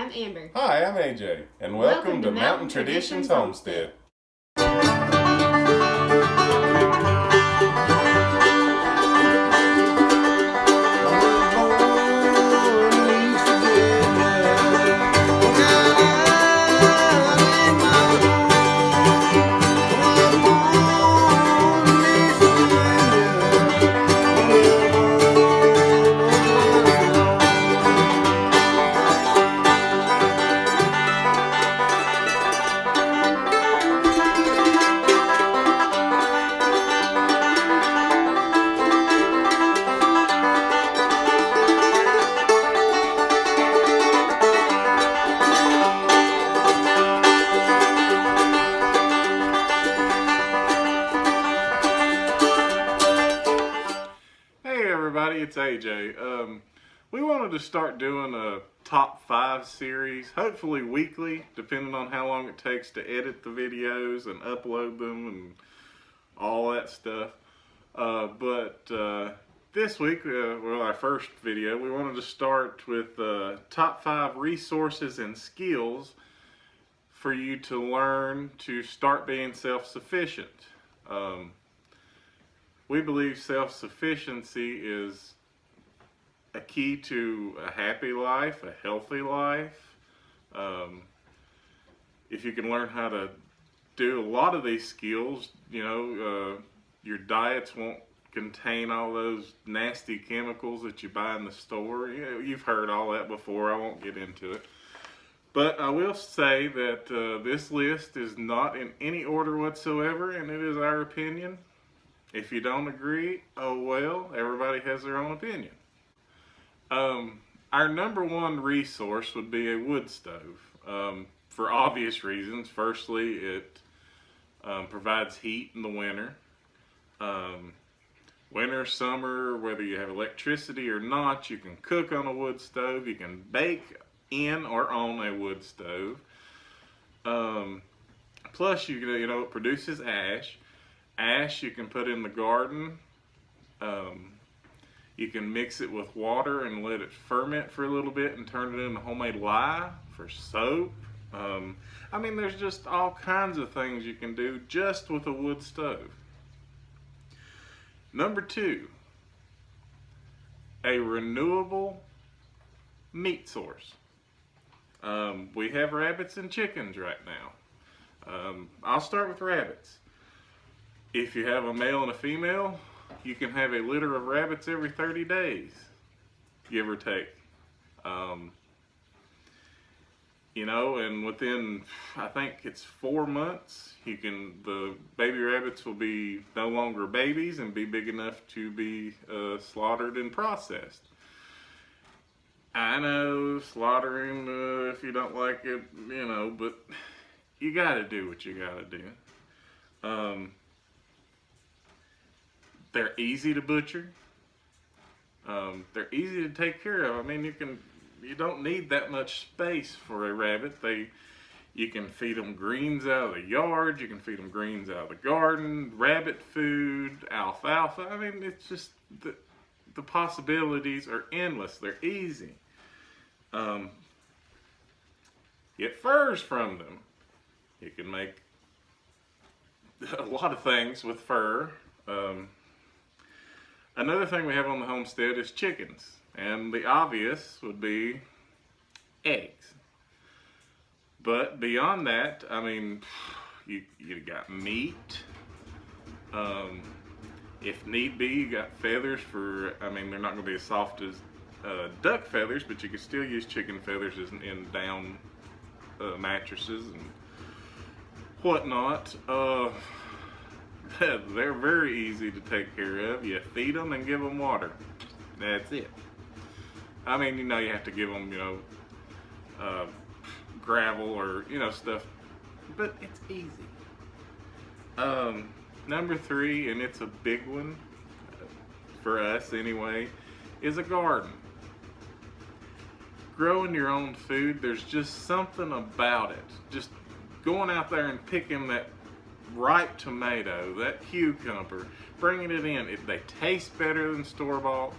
I'm Amber. Hi, I'm AJ, and welcome to Mountain Traditions Homestead. It's AJ. We wanted to start doing a top 5 series, hopefully weekly, depending on how long it takes to edit the videos and upload them and all that stuff. This week, our first video, we wanted to start with top 5 resources and skills for you to learn to start being self-sufficient. We believe self-sufficiency is a key to a happy life, a healthy life. If you can learn how to do a lot of these skills, your diets won't contain all those nasty chemicals that you buy in the store. You've heard all that before. I won't get into it. But I will say that this list is not in any order whatsoever, and it is our opinion. If you don't agree, oh well, everybody has their own opinion. Our number one resource would be a wood stove, for obvious reasons. Firstly, it provides heat in the winter. Winter, summer, whether you have electricity or not, you can cook on a wood stove. You can bake in or on a wood stove. Plus, it produces ash. Ash you can put in the garden. You can mix it with water and let it ferment for a little bit and turn it into homemade lye for soap. There's just all kinds of things you can do just with a wood stove. Number 2, a renewable meat source. We have rabbits and chickens right now. I'll start with rabbits. If you have a male and a female, you can have a litter of rabbits every 30 days, give or take. And within, I think it's 4 months, the baby rabbits will be no longer babies and be big enough to be slaughtered and processed. I know, slaughtering, if you don't like it, but you gotta do what you gotta do. They're easy to butcher. They're easy to take care of. You don't need that much space for a rabbit. You can feed them greens out of the yard. You can feed them greens out of the garden. Rabbit food, alfalfa. It's just the possibilities are endless. They're easy. Get furs from them. You can make a lot of things with fur. Another thing we have on the homestead is chickens, and the obvious would be eggs. But beyond that, you got meat. If need be, you got feathers for, they're not going to be as soft as duck feathers, but you can still use chicken feathers in down mattresses and whatnot. They're very easy to take care of. You feed them and give them water. That's it. You have to give them, gravel or, stuff, but it's easy. Number 3, and it's a big one for us anyway, is a garden. Growing your own food, there's just something about it. Just going out there and picking that ripe tomato, that cucumber, bringing it in. They taste better than store-bought.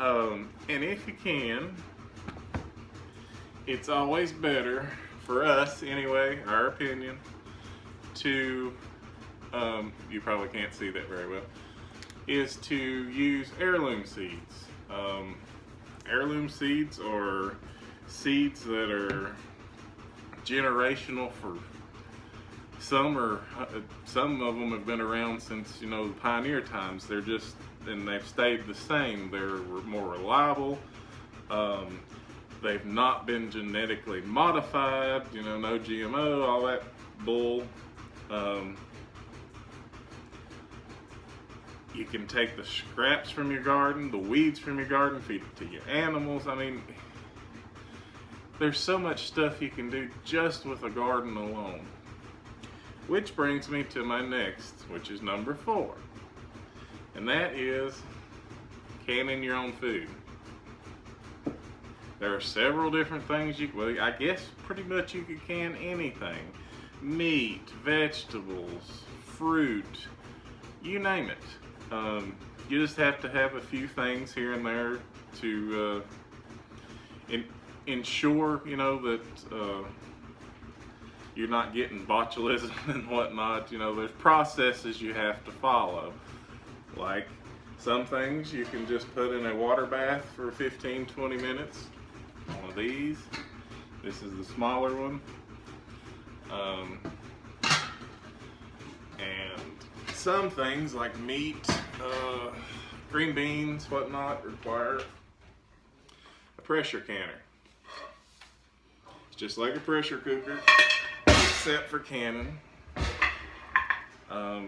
And if you can, it's always better for us, anyway, our opinion, to, you probably can't see that very well, is to use heirloom seeds. Heirloom seeds are seeds that are generational. For some of them have been around since, you know, the pioneer times. And they've stayed the same. They're more reliable. They've not been genetically modified, you know, no GMO, all that bull. You can take the scraps from your garden, the weeds from your garden, feed it to your animals. I mean, there's so much stuff you can do just with a garden alone. Which brings me to my next, which is number 4. And that is canning your own food. There are several different things well, I guess pretty much you could can anything. Meat, vegetables, fruit, you name it. You just have to have a few things here and there to ensure, you know, that you're not getting botulism and whatnot. You know, there's processes you have to follow. Like some things you can just put in a water bath for 15-20 minutes. One of these. This is the smaller one. And some things like meat, green beans, whatnot, require a pressure canner. It's just like a pressure cooker, except for canning. I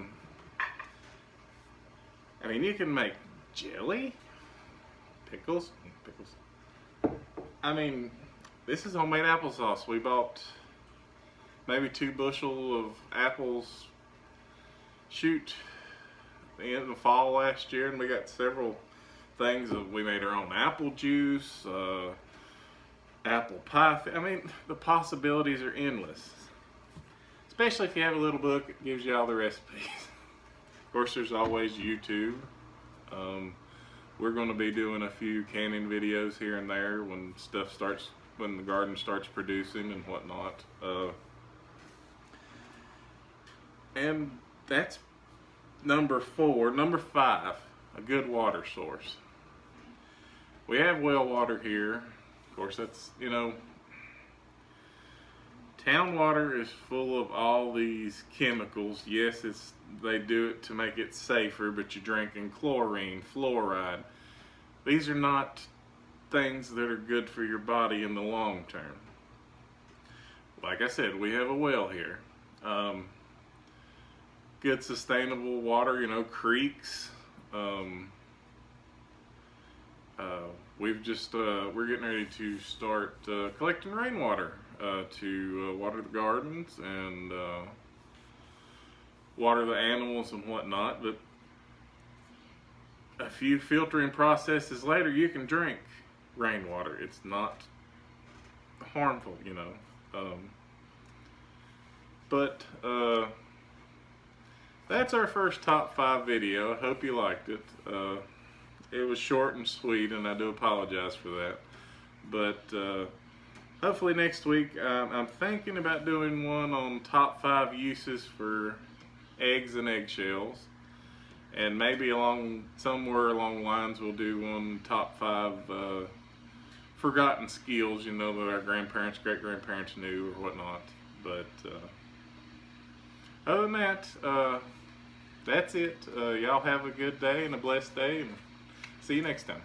mean, you can make jelly, pickles. I mean, this is homemade applesauce. We bought maybe 2 bushel of apples shoot in the fall last year, and we got several things. We made our own apple juice, apple pie. I mean, the possibilities are endless. Especially if you have a little book that gives you all the recipes. Of course, there's always YouTube. We're going to be doing a few canning videos here and there when the garden starts producing and whatnot. And that's number 4. Number 5, a good water source. We have well water here. Of course, that's, you know, town water is full of all these chemicals. Yes, they do it to make it safer, but you're drinking chlorine, fluoride. These are not things that are good for your body in the long term. Like I said, we have a well here. Good sustainable water, you know, creeks. We're getting ready to start collecting rainwater to water the gardens and water the animals and whatnot. But a few filtering processes later, you can drink rainwater. It's not harmful, you know. But that's our first top 5 video. I hope you liked it. It was short and sweet, and I do apologize for that. But hopefully next week, I'm thinking about doing one on top 5 uses for eggs and eggshells. And maybe somewhere along the lines we'll do one top 5 forgotten skills, you know, that our grandparents, great-grandparents knew or whatnot. But other than that, that's it. Y'all have a good day and a blessed day, and see you next time.